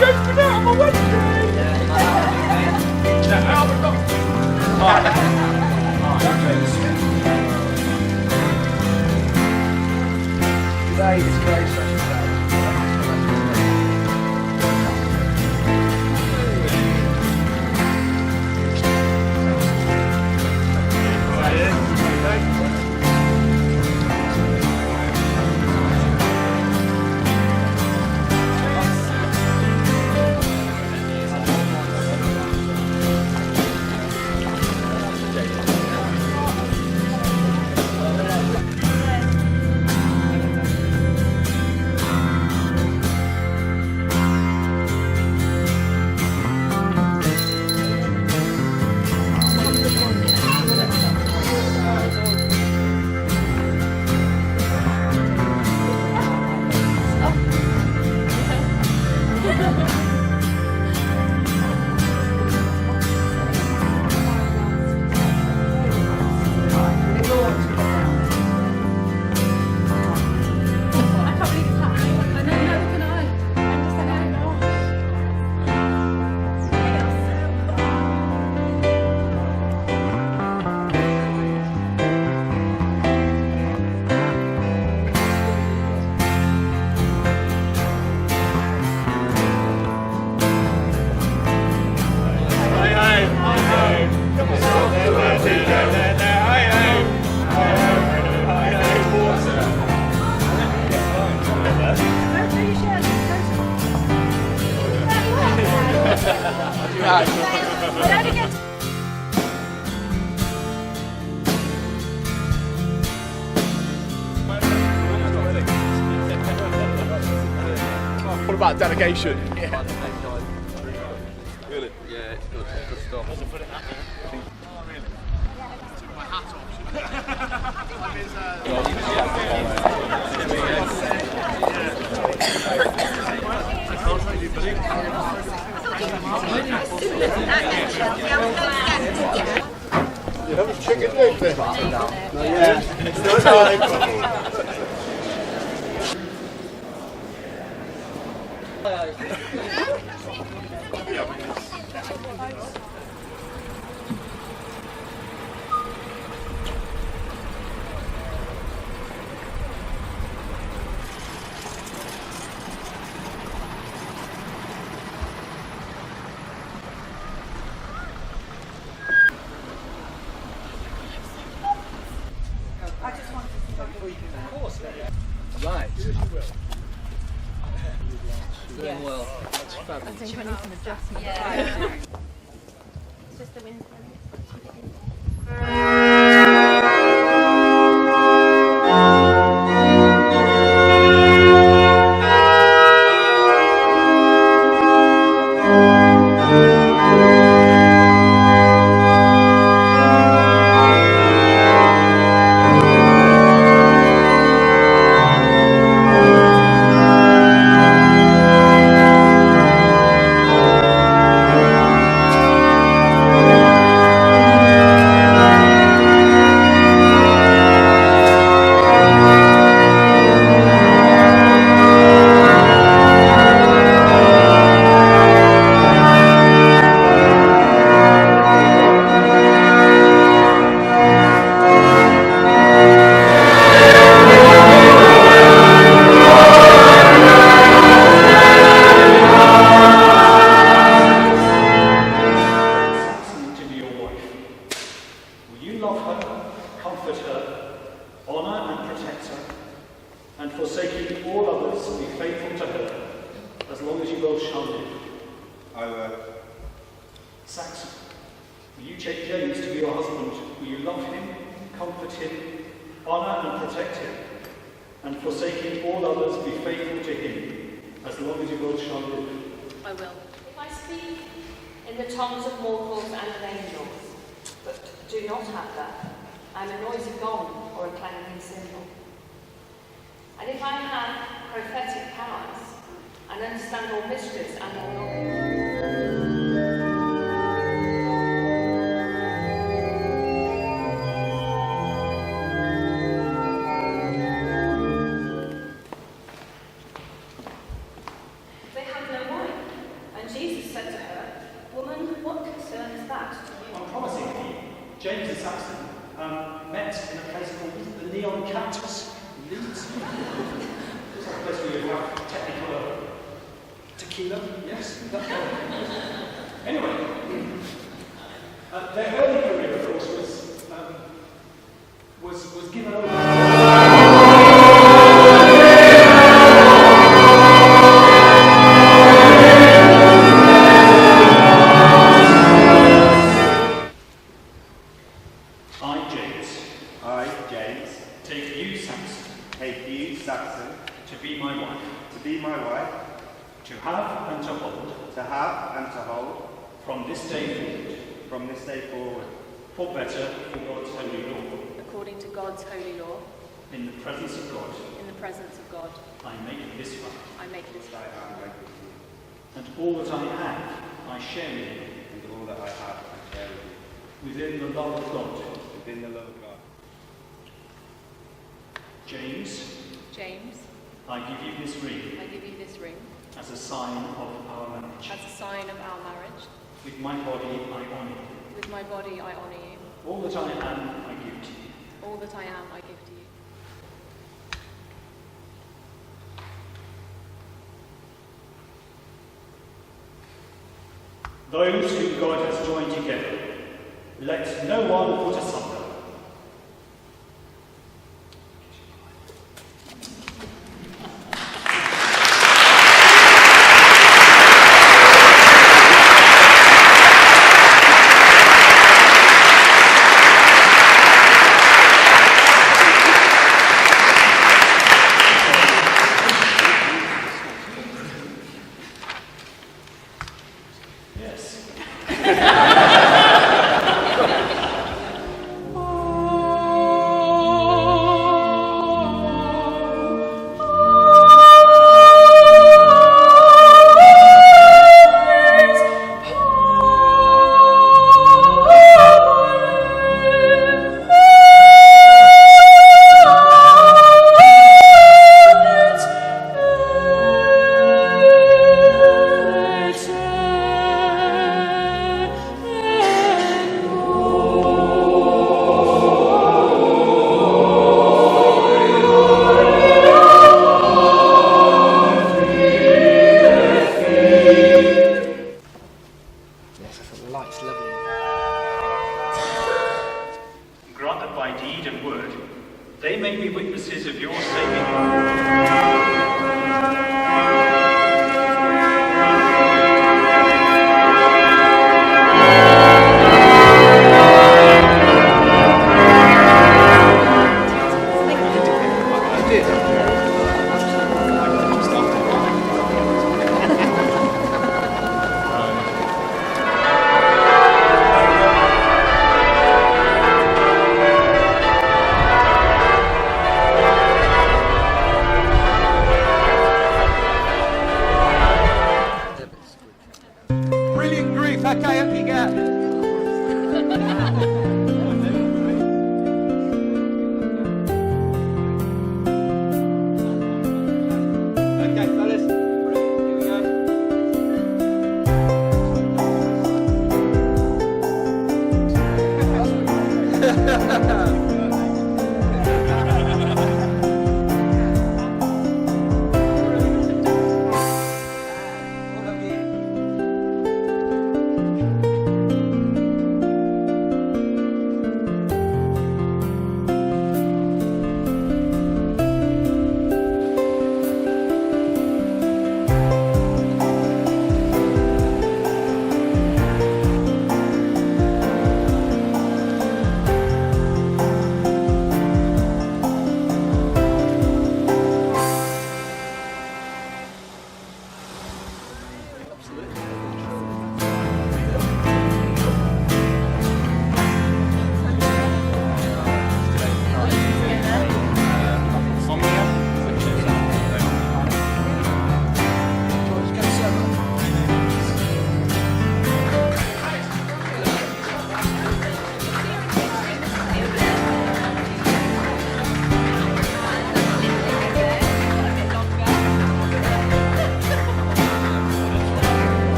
jumping out of my window. Now, Albert, look. Today is a very special day. What about delegation? Yeah. Really? Yeah, it's good. Good stuff. My hat off. You have a chicken leg then? Yeah, it's no time. Right. Yes. Well, I think I need some adjustment. Yeah. It's just the wind. and forsaking all others, be faithful to her, as long as you both shall live. I will. Saxon, will you take James to be your husband? Will you love him, comfort him, honour and protect him, and forsaking all others, be faithful to him, as long as you both shall live? I will. If I speak in the tongues of mortals and of angels, but do not have that, I am a noisy gong or a clanging cymbal. And if I have prophetic powers, and understand all mysteries and all knowledge, they have no mind. James and Saxon met in a place called the Neon Cactus in Leeds. It's like a place where you have technicolor tequila. Yes. Anyway, their early career, of course, was given over. For better, for God's holy law. According to God's holy law. In the presence of God. In the presence of God. I make this vow. I make this vow. And all that I have, I share with you. And all that I have, I share with you. Within the love of God. Within the love of God. James. I give you this ring. I give you this ring. As a sign of our marriage. As a sign of our marriage. With my body, I honour you. With my body, I honour you. All that I am, I give to you. All that I am, I give to you. Those whom God has joined together, let no one put asunder.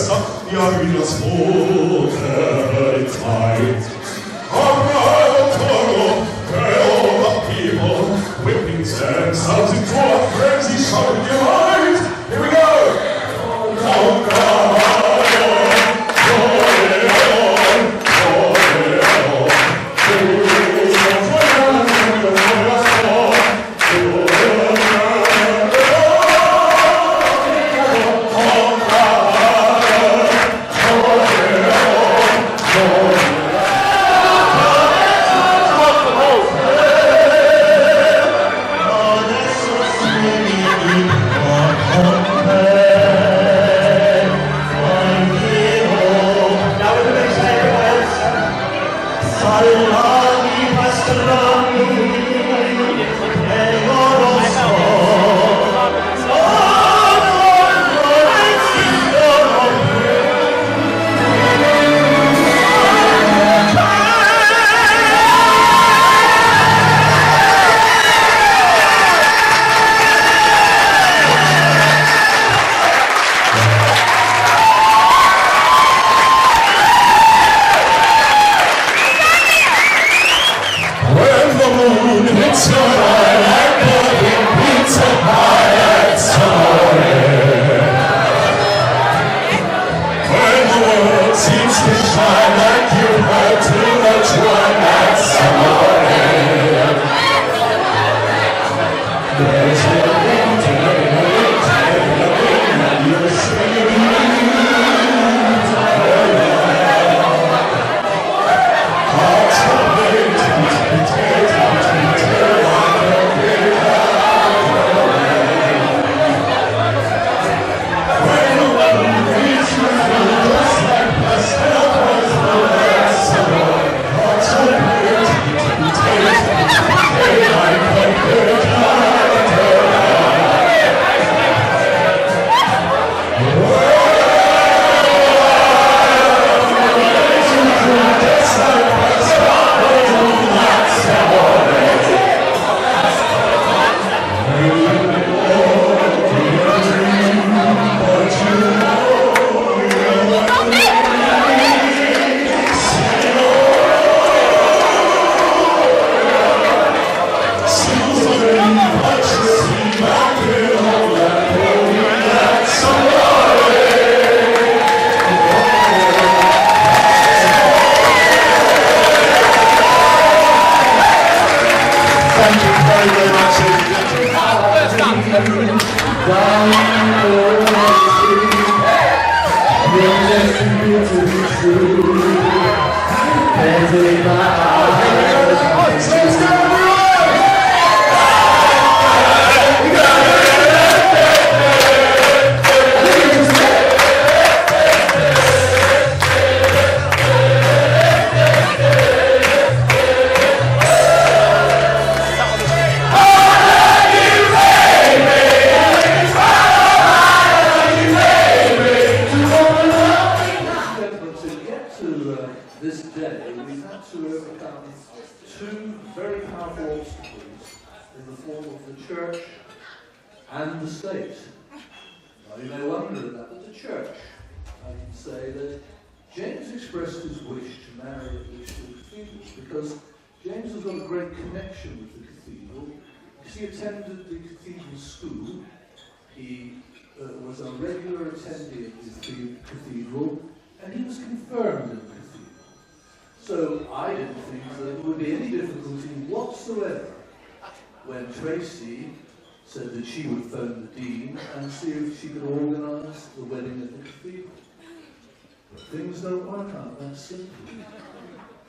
Schwester, ja wie das rote Tide. People whipping themselves into a frenzy, shouting delight. Here we go! Oh God!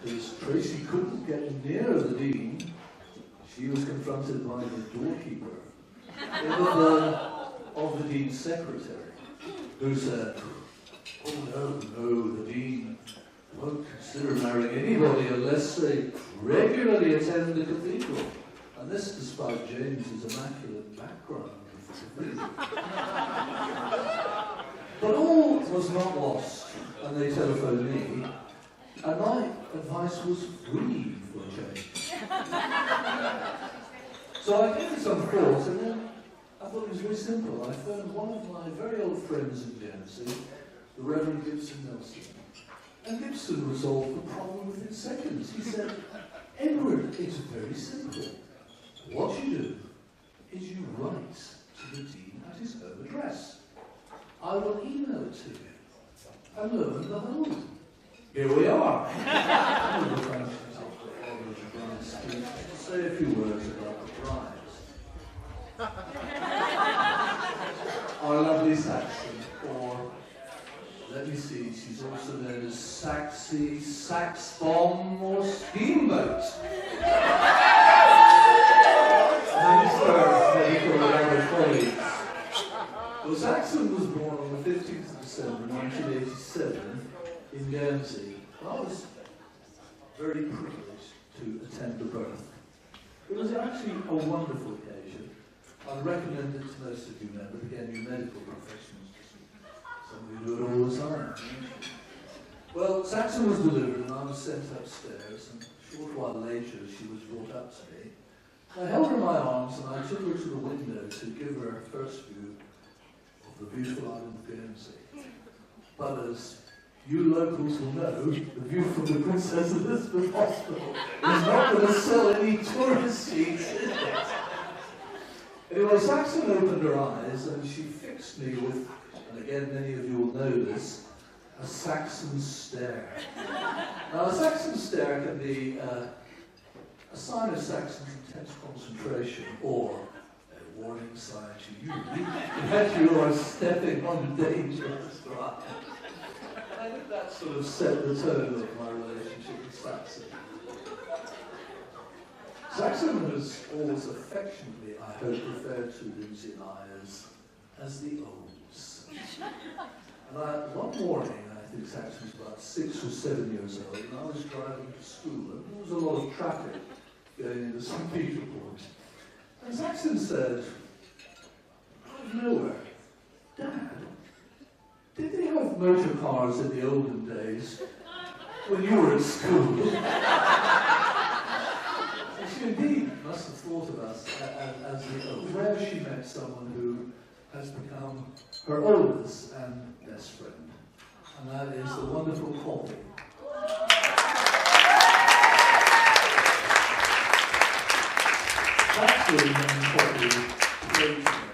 Because Tracy couldn't get near the dean, she was confronted by the doorkeeper of the dean's secretary, who said, "Oh no, the dean won't consider marrying anybody unless they regularly attend the cathedral." And this despite James's immaculate background. But all was not lost, and they telephoned me, and my advice was free for a change. So I gave it some thought, and then I thought it was very simple. I phoned one of my very old friends in Guernsey, who Reverend Gibson Nelson. And Gibson resolved the problem within seconds. He said, Edward, it's very simple. What you do is you write to the Dean at his home address. I will email it to you. And lo and behold, here we are. Say a few words about the prize. Our lovely Saxon, or let me see, she's also known as Saxy, Sax Bomb, or Steamboat. Thanks to our medical and colleagues. Well, Saxon was born on the 15th of December 1987 in Guernsey. I was very privileged to attend the birth. It was actually a wonderful occasion. I'd recommend it to most of you men, but again, you medical professionals, some of you do it all the time. Well, Saxon was delivered and I was sent upstairs, and a short while later she was brought up to me. I held her in my arms and I took her to the window to give her a first view of the beautiful island of Guernsey. But as you locals will know, the view from the Princess Elizabeth Hospital is not going to sell any tourist seats, is it? Anyway, Saxon opened her eyes and she fixed me with, and again many of you will know this, a Saxon stare. Now, a Saxon stare can be a sign of Saxon's intense concentration, or a warning sign to you that you are stepping on dangerous ground. I think that sort of set the tone of my relationship with Saxon. Saxon has always affectionately, I hope, referred to Lindsay and I as the Olds. And one morning, I think Saxon was about 6 or 7 years old, and I was driving to school, and there was a lot of traffic going into St. Peterport. And Saxon said, out of nowhere, Dad, did they have motor cars in the olden days when you were at school? And she indeed must have thought of us as the old. Where she met someone who has become her oldest and best friend. And that is the wonderful Poppy. Saxon and Poppy played together.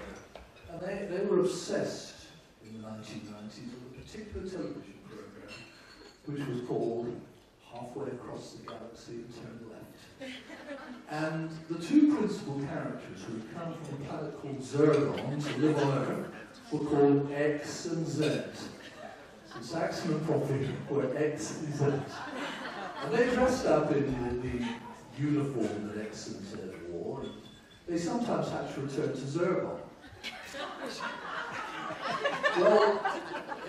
And they were obsessed in the 1990s with a particular television program which was called Halfway Across the Galaxy and Turn Left. And the two principal characters who had come from a planet called Zergon to live on Earth were called X and Z. So Saxon and Poppy were X and Z. And they dressed up in the uniform that X and Z wore, and they sometimes had to return to Zergon. Well,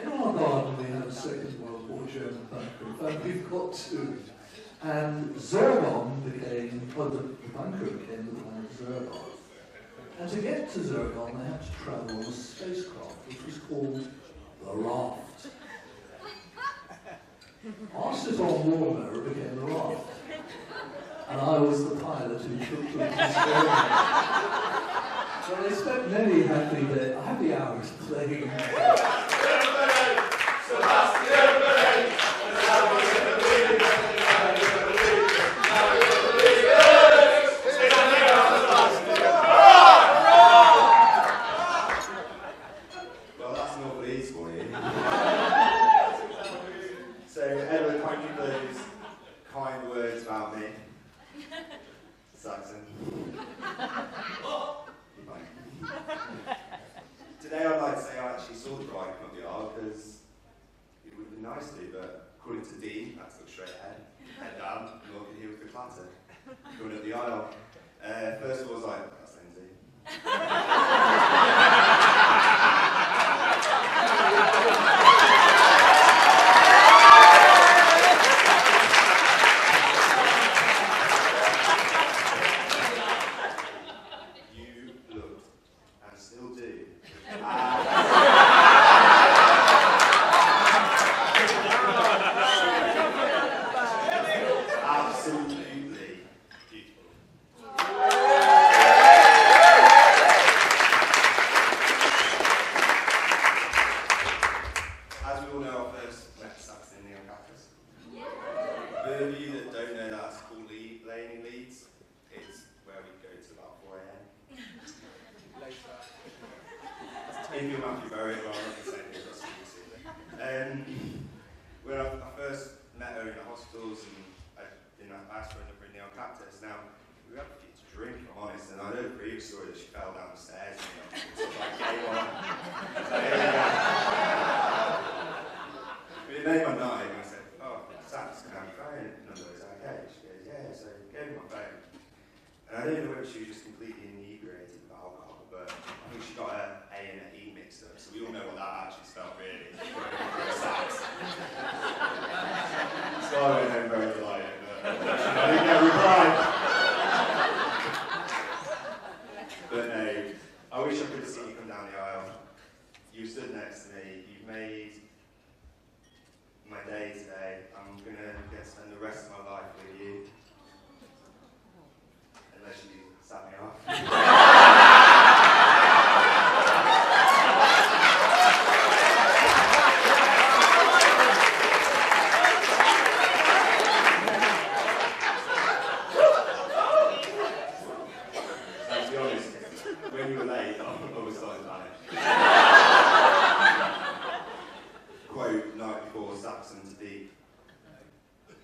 in our garden we have a Second World War German bunker. In fact, we've got two. And Zergon became, well, the bunker became the planet Zergon. And to get to Zergon, they had to travel on a spacecraft, which was called the Raft. Our sit-on lawnmower became the Raft. And I was the pilot who took them to Zergon. So they spent many happy hours playing. Well, that's not what he's for you. So, Edward, thank you for those kind words about me. Saxon. Today I'd like to say I actually saw the bride come up the aisle because it would have been nice to, but according to Dean, that's look straight ahead, head down, and look here with the clatter coming up the aisle. First of all, I was like, that's Lindsay. Absolutely beautiful. as we all know, I first met Saxon in the Cactus. For those of you that don't know, that's called Laney Leeds. It's where we go to about 4 a.m. If you're Matthew Berry, well, I'm not going to say anything, that's what you see. When I first met her in the hospitals, and I asked her in the Neon Cactus. Now, we had a few to drink, if I'm honest, and I know the previous story that she fell down the stairs and took like game on. But it made my night, and I said, "Oh, Sax, can I have your phone number? Is that okay?" She goes, "Yeah." So I gave her my phone. And I don't know whether she was just completely inebriated with alcohol, but I think she got her A and an E mixed up, so we all know what that actually spelled, really. Sax. So I went home very delighted, but I didn't get a reply. But no, I wish I could have seen you come down the aisle. You stood next to me. You've made my day today. I'm going to get to spend the rest of my life with you. Unless you sat me off. And to be honest, when you were late, I was starting to panic. Quote night before Saxon to be,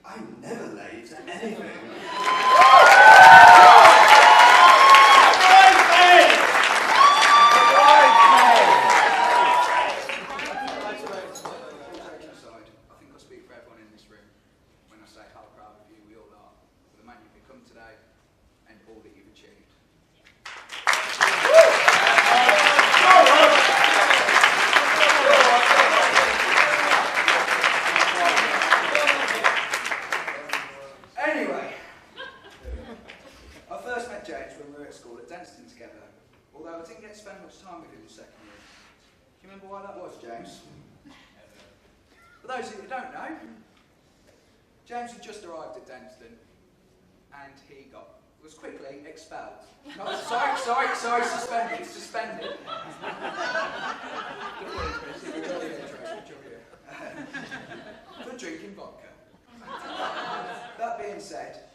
"I'm never late to anything." James had just arrived at Denstone, and he was quickly expelled. No, sorry, suspended. For drinking vodka. That being said,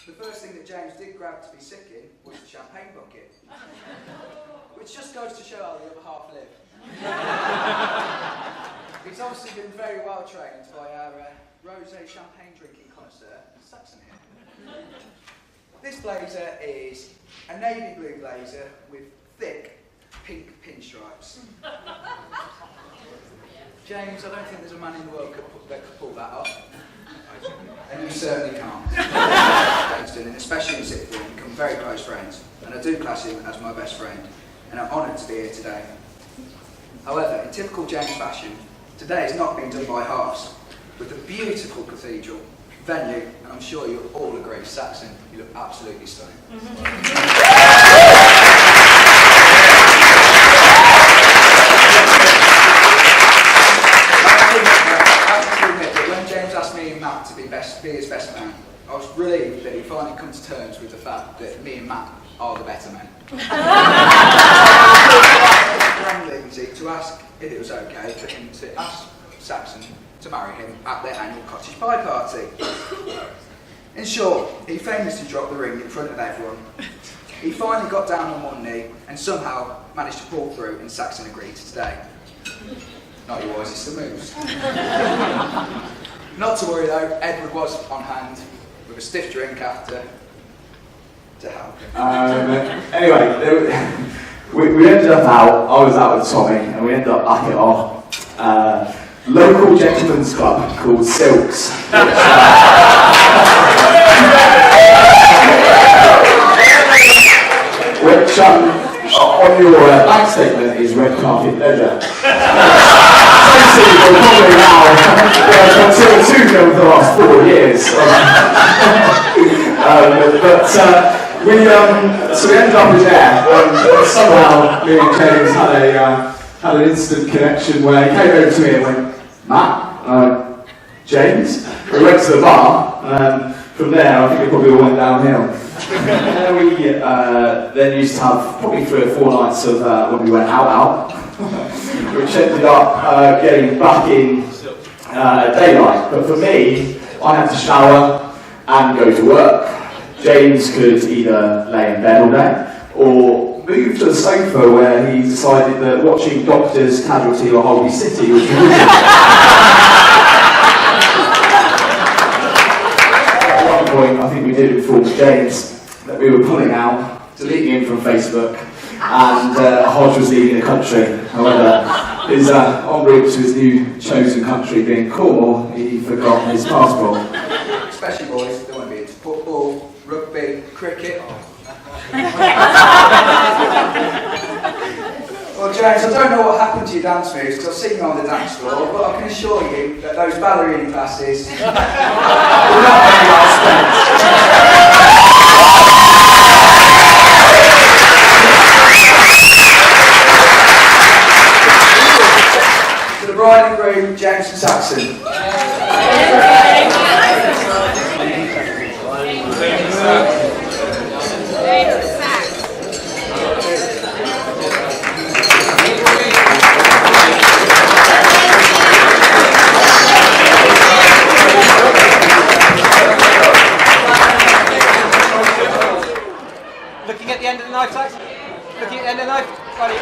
the first thing that James did grab to be sick in was the champagne bucket, which just goes to show how the other half live. He's obviously been very well trained by our rosé champagne drinking connoisseur, Saxon here. This blazer is a navy blue blazer with thick pink pinstripes. James, I don't think there's a man in the world that could pull that off. And you certainly can't. And especially in sixth form, we become very close friends, and I do class him as my best friend, and I'm honoured to be here today. However, in typical James fashion, today has not been done by halves. With the beautiful cathedral, venue, and I'm sure you'll all agree, Saxon, you look absolutely stunning. I have to admit that when James asked me and Matt to be his best man, I was relieved that he finally come to terms with the fact that me and Matt are the better men. To ask if it was okay for him to ask Saxon to marry him at their annual cottage pie party. In short, he famously dropped the ring in front of everyone. He finally got down on one knee and somehow managed to pull through, and Saxon agreed to stay. Not your wisest of moves. Not to worry though, Edward was on hand with a stiff drink after to help him. Anyway, we ended up out, I was out with Tommy, and we ended up back at our local gentleman's club called Silks. Which on your bank statement is red carpet leisure. You'll probably now until 2 for the last 4 years. We ended up in there, and somehow me and James had an instant connection where he came over to me and went, "Matt?" James? We went to the bar, and from there I think it probably all went downhill. We then used to have probably 3 or 4 nights of when we went out, which ended up getting back in daylight. But for me, I had to shower and go to work. James could either lay in bed all day or move to the sofa where he decided that watching Doctors, Casualty or Holby City was religion. At one point, I think we did inform James that we were pulling out, deleting him from Facebook, and Hodge was leaving the country. However, his en route to his new chosen country being Cornwall, he forgot his passport. Especially boys, don't want to be into football, rugby, cricket. Well, James, I don't know what happened to your dance moves because I've seen you on the dance floor, but I can assure you that those ballerina classes will not be well spent. To the bride and groom, James and Saxon. Looking at the end of the knife, Sax? Looking at the end of the knife? Got it.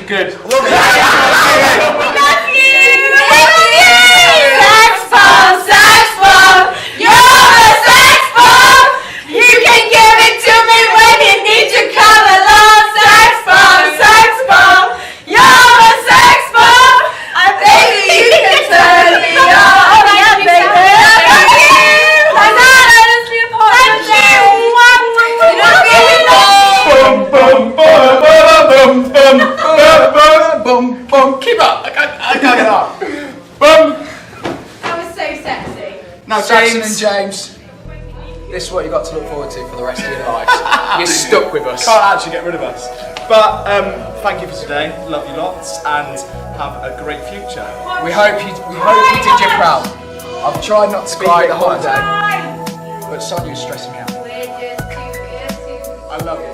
Good. Saxon and James, this is what you've got to look forward to for the rest of your lives. You're stuck with us. Can't actually get rid of us. But thank you for today. Love you lots and have a great future. We hope you did you proud. I've tried not to cry the whole day, but Sonia's stressing me out. I love you.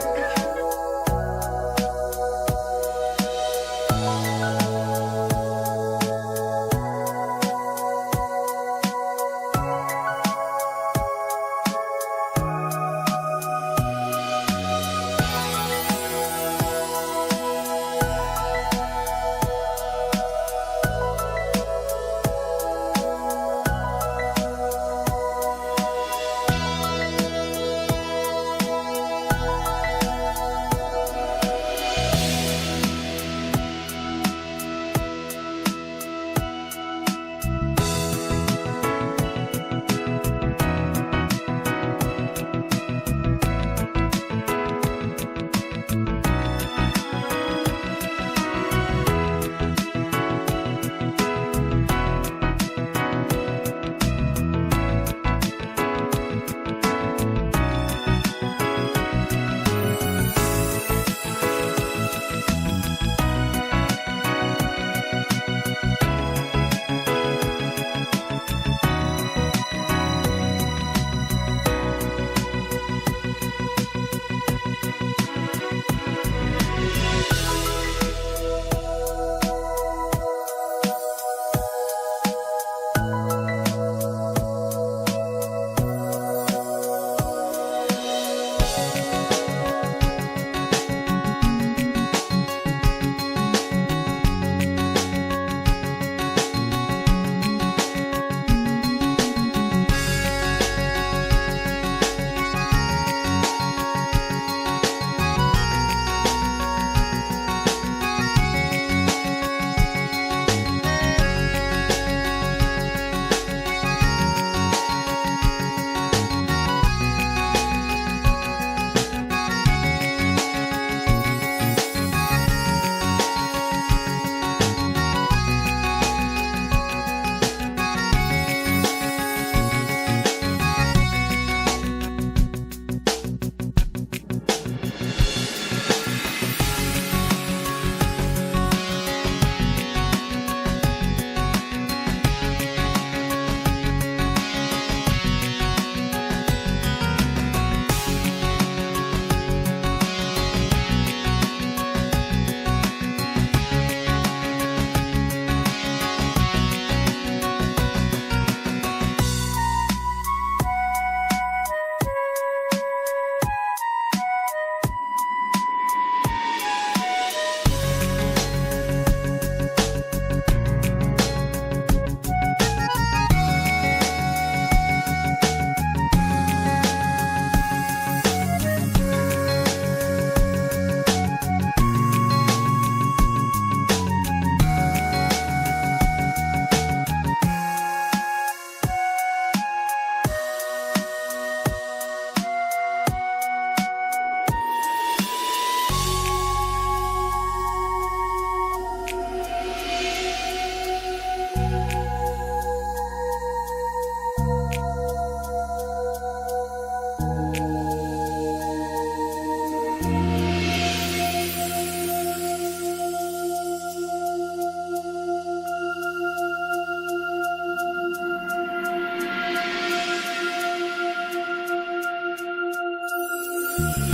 Thank you.